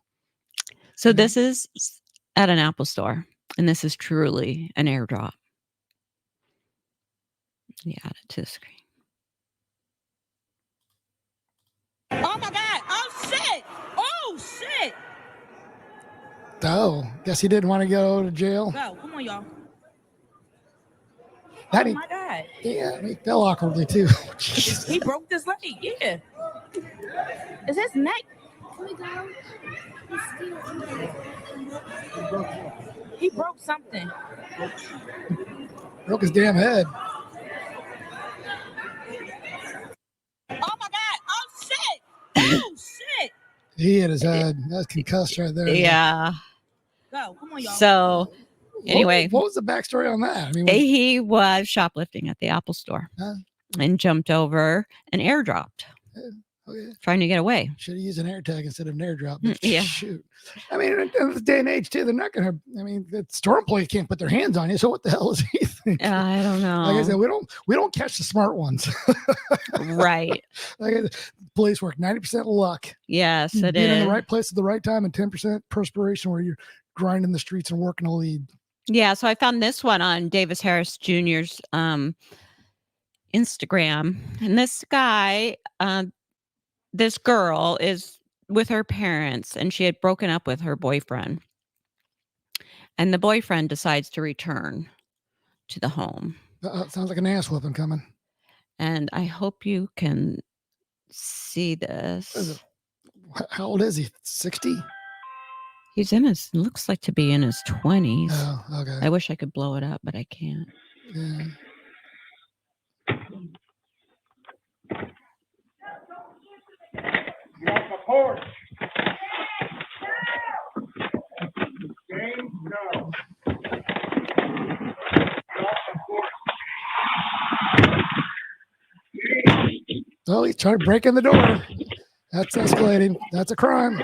So this is at an Apple store, and this is truly an airdrop. Yeah, add it to the screen. Oh my God! Oh shit! Oh shit! Oh, guess he didn't want to go to jail. Go, come on, y'all. Oh my God! Yeah, he fell awkwardly too. He broke his leg. Yeah. Is his neck? Can we go? He broke something. Broke his damn head. Oh my God! Oh shit! Oh shit! He hit his head. That's concussed right there. Yeah. Go, come on, y'all. So, anyway, what was the backstory on that? I mean, he was shoplifting at the Apple store and jumped over and airdropped, trying to get away. Should have used an air tag instead of an airdrop. Yeah. Shoot. I mean, in this day and age too, they're not going to. I mean, the store employees can't put their hands on you. So what the hell is he thinking? I don't know. Like I said, we don't catch the smart ones. Right. Like I said, police work 90% luck. Yes, it Being is. in the right place at the right time and 10% perspiration where you're grinding the streets and working a lead. Yeah, so I found this one on Davis Harris Jr.'s Instagram. And this guy, this girl is with her parents, and she had broken up with her boyfriend. And the boyfriend decides to return to the home. Sounds like an ass whooping coming. And I hope you can see this. How old is he? 60? He's looks like to be in his 20s. Oh, okay. I wish I could blow it up, but I can't. Yeah. Oh, he's trying to break in the door. That's escalating. That's a crime.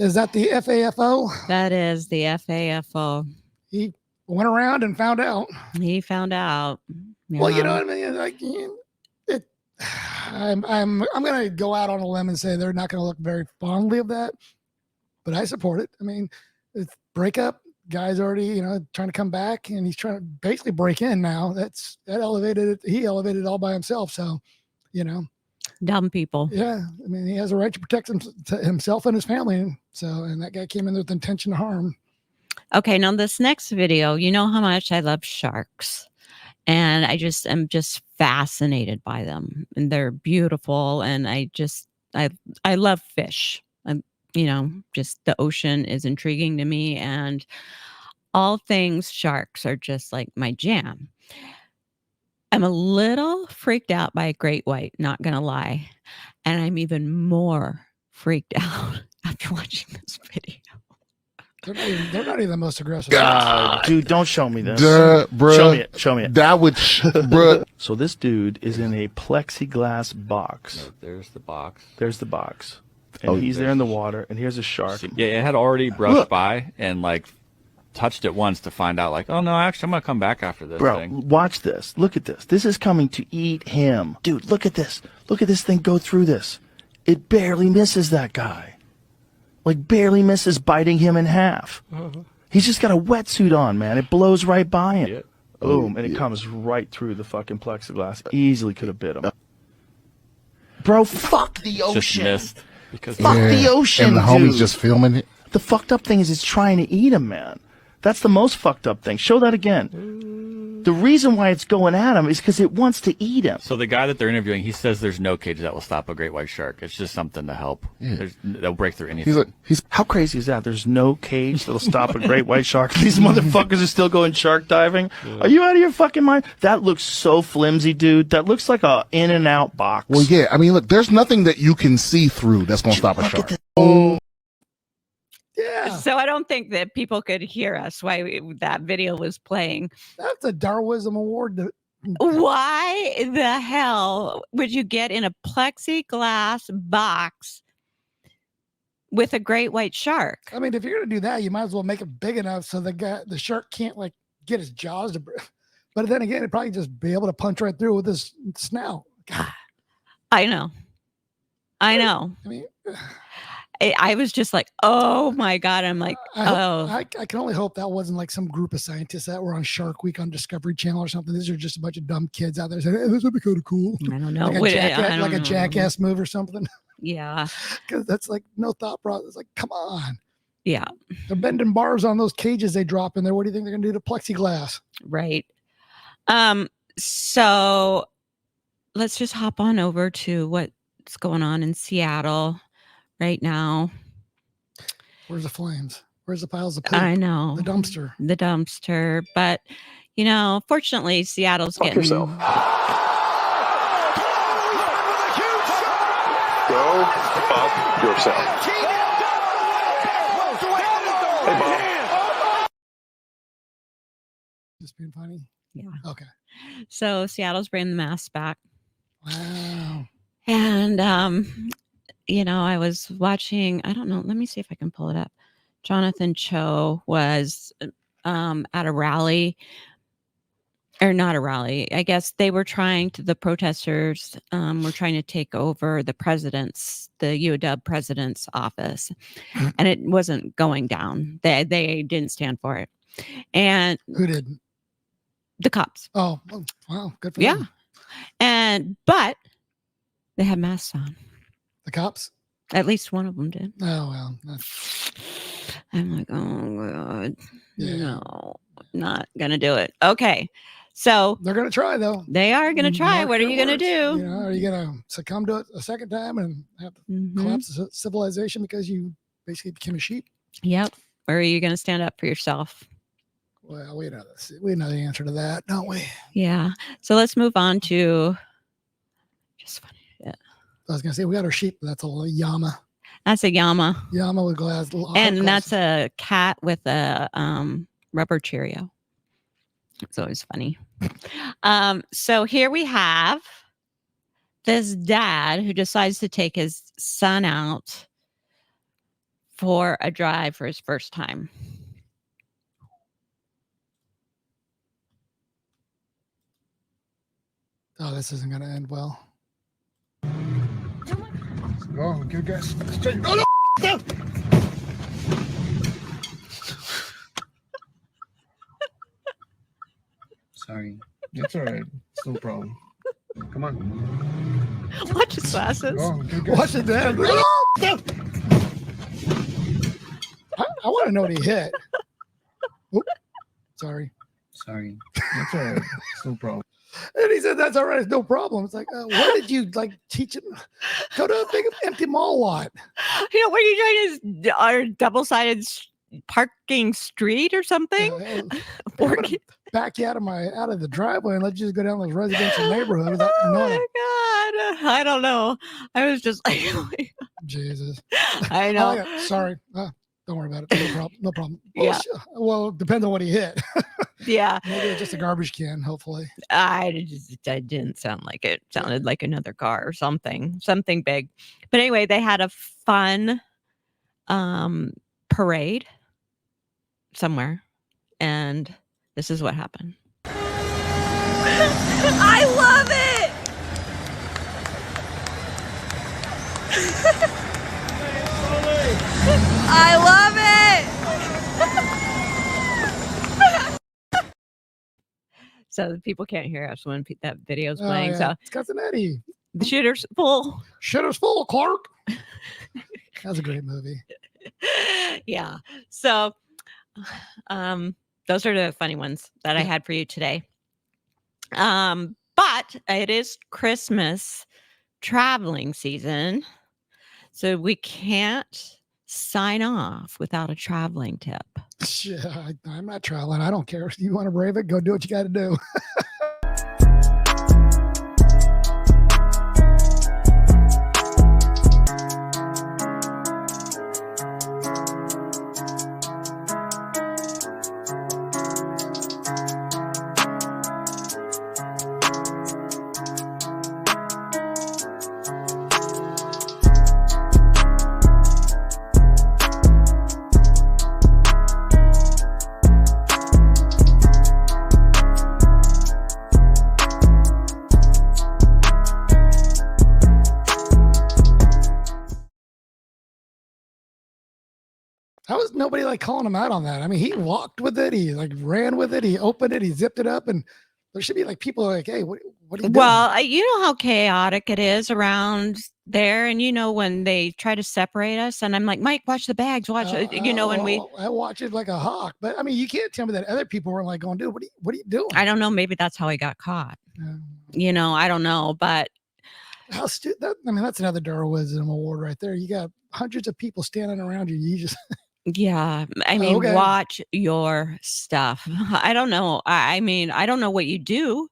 Is that the FAFO? That is the FAFO. He went around and found out. He found out. Well, you know Yeah. what I mean? Like, I'm gonna go out on a limb and say they're not gonna look very fondly of that, but I support it. I mean, it's breakup. Guy's already, trying to come back, and he's trying to basically break in now. He elevated it all by himself. So, Dumb people. yeah, I mean, he has a right to protect himself and his family. So, and that guy came in with intention to harm. Okay, now this next video, you know how much I love sharks. And I just am just fascinated by them. And they're beautiful. And I love fish. Just the ocean is intriguing to me. And all things sharks are just like my jam. I'm a little freaked out by a great white, not going to lie. And I'm even more freaked out after watching this video. They're not even the most aggressive. Dude, don't show me this. Bruh. Show me it. That would, bruh. So this dude is in a plexiglass box. No, there's the box. There's the box. And he's there in the water, and here's a shark. Yeah, it had already brushed by and like touched it once to find out like, oh no, actually I'm gonna come back after this Bro, thing. watch this. Look at this. This is coming to eat him. Dude, look at this. Look at this thing go through this. It barely misses that guy. Like barely misses biting him in half. He's just got a wetsuit on, man. It blows right by him. Boom, and it comes right through the fucking plexiglass. Easily could have bit him. Bro, fuck the ocean. Just missed. Because fuck the ocean, and the homie's dude. just filming it. The fucked up thing is it's trying to eat him, man. That's the most fucked up thing. Show that again. The reason why it's going at him is because it wants to eat him. So the guy that they're interviewing, he says there's no cage that will stop a great white shark. It's just something to help. They'll break through anything. How crazy is that? There's no cage that'll stop a great white shark. These motherfuckers are still going shark diving. Are you out of your fucking mind? That looks so flimsy, dude. That looks like a in and out box. Well, yeah. I mean, look, there's nothing that you can see through that's going to stop a shark. Yeah. So I don't think that people could hear us while that video was playing. That's a Darwinism award. Why the hell would you get in a plexiglass box with a great white shark? I mean, if you're gonna do that, you might as well make it big enough so the shark can't like get his jaws to. But then again, it'd probably just be able to punch right through with his snout. God. I know. I mean. I was just like, oh my God. I'm like, I can only hope that wasn't like some group of scientists that were on Shark Week on Discovery Channel or something. These are just a bunch of dumb kids out there saying, hey, this would be kind of cool. I don't know. Like a jackass move or something. Yeah. Because that's like no thought process. Like, come on. Yeah. They're bending bars on those cages they drop in there. What do you think they're going to do to plexiglass? Right. So let's just hop on over to what's going on in Seattle right now. Where's the flames? Where's the piles of poop? I know. The dumpster. But, fortunately, Seattle's getting... yourself. Go fuck yourself. Hey, Bob. Just being funny? Yeah. Okay. So Seattle's bringing the masks back. Wow. And, I was watching, I don't know, let me see if I can pull it up. Jonathan Cho was at a rally, or not a rally. I guess they were the protesters were trying to take over the UW president's office. And it wasn't going down. They didn't stand for it. And who didn't? The cops. Oh, wow. Good for them. But they had masks on. The cops? At least one of them did. Oh, well. I'm like, oh, God. Yeah. No, not going to do it. Okay. So they're going to try, though. They are going to try. What are you going to do? Are you going to succumb to it a second time and have to collapse the civilization because you basically became a sheep? Yep. Or are you going to stand up for yourself? Well, we know the answer to that, don't we? Yeah. So let's move on to just funny. Yeah. I was going to say, we got our sheep, but that's a llama. That's a llama. Llama with glass. And that's a cat with a rubber Cheerio. It's always funny. So here we have this dad who decides to take his son out for a drive for his first time. Oh, this isn't going to end well. Oh, good guys. Oh, no! Sorry. It's all right. It's no problem. Come on. Watch his glasses. Oh, good guys. Watch it, Dad. I want to know what he hit. Oop. Sorry. Sorry. It's all right. It's no problem. And he said, "That's all right. It's no problem." It's like, where did you teach him? Go to a big empty mall lot. You know, what are you doing? Is our double-sided parking street or something? Back you out of the driveway and let you just go down this residential neighborhood without knowing it. God, I don't know. I was just like, Jesus. I know. Sorry. Don't worry about it. No problem. No problem. Yeah. Well, depends on what he hit. Yeah. Maybe it's just a garbage can, hopefully. I didn't sound like it. Sounded like another car or something big. But anyway, they had a fun parade somewhere, and this is what happened. I love it. I love it. So the people can't hear us when that video's playing. Yeah. So it's Cousin Eddie. The shitter's full. Shitter's full, Clark. That's a great movie. Yeah. So those are the funny ones that I had for you today. But it is Christmas traveling season. So we can't sign off without a traveling tip. Yeah, I'm not traveling. I don't care. If you want to brave it, go do what you got to do. How was nobody calling him out on that? I mean, he walked with it. He ran with it. He opened it. He zipped it up. And there should be people hey, what are you doing? Well, you know how chaotic it is around there. And when they try to separate us and I'm like, Mike, watch the bags, watch when we. I watch it like a hawk. But I mean, you can't tell me that other people weren't going, dude, what are you doing? I don't know. Maybe that's how he got caught. I don't know. But how that's another Darwinism award right there. You got hundreds of people standing around you. You just yeah, I mean, watch your stuff. I don't know. I mean, I don't know what you do.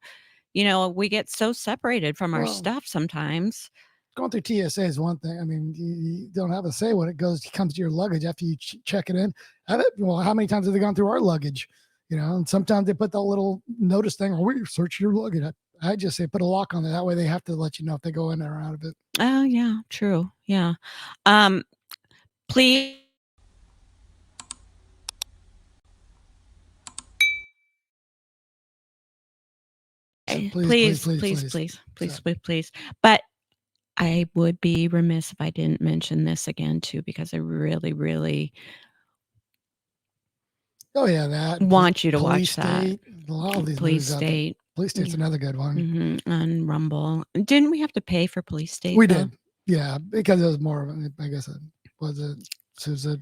We get so separated from our stuff sometimes. Going through TSA is one thing. I mean, you don't have a say when it comes to your luggage after you check it in. How many times have they gone through our luggage? And sometimes they put the little notice thing, or we search your luggage. I just say put a lock on it. That way they have to let you know if they go in there or out of it. Oh yeah, true. Yeah. Please. Please. But I would be remiss if I didn't mention this again too, because I really, really want you to watch that. A lot of these Police State. Police State's another good one. On Rumble. Didn't we have to pay for Police State? We did. Yeah, because it was more, I guess was it Sousa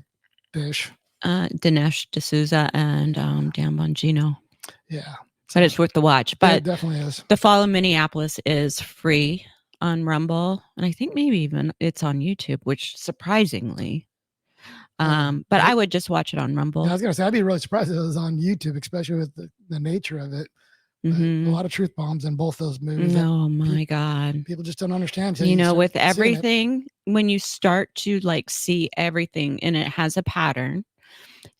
Dish. Dinesh D'Souza and Dan Bongino. Yeah. But it's worth the watch. But it definitely is. The Fall of Minneapolis is free on Rumble. And I think maybe even it's on YouTube, which surprisingly. But I would just watch it on Rumble. Yeah, I was going to say, I'd be really surprised if it was on YouTube, especially with the nature of it. A lot of truth bombs in both those movies. Oh my God. People just don't understand. With everything, when you start to see everything and it has a pattern,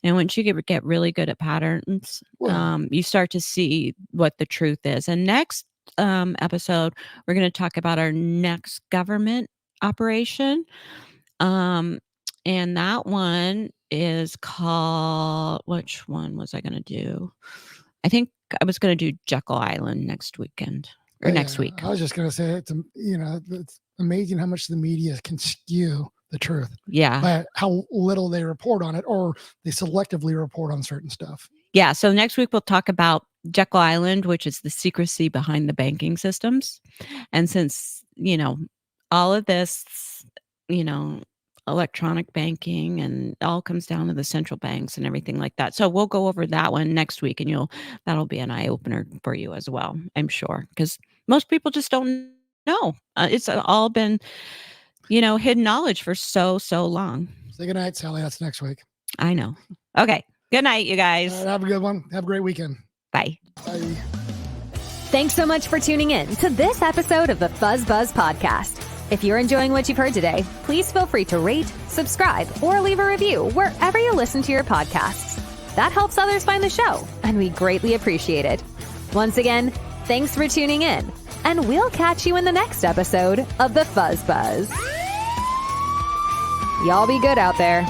and once you get really good at patterns, you start to see what the truth is. And next episode, we're going to talk about our next government operation. And that one is called, which one was I going to do? I think I was going to do Jekyll Island next weekend or next week. I was just going to say, it's amazing how much the media can skew the truth. Yeah. By how little they report on it, or they selectively report on certain stuff. Yeah. So next week we'll talk about Jekyll Island, which is the secrecy behind the banking systems. And since, all of this, electronic banking and it all comes down to the central banks and everything like that. So we'll go over that one next week, and that'll be an eye opener for you as well, I'm sure, because most people just don't know. It's all been, hidden knowledge for so long. Say good night, Sally. That's next week. I know. Okay. Good night, you guys. Have a good one. Have a great weekend. Bye. Bye. Thanks so much for tuning in to this episode of the Fuzz Buzz podcast. If you're enjoying what you've heard today, please feel free to rate, subscribe, or leave a review wherever you listen to your podcasts. That helps others find the show, and we greatly appreciate it. Once again, thanks for tuning in, and we'll catch you in the next episode of the Fuzz Buzz. Y'all be good out there.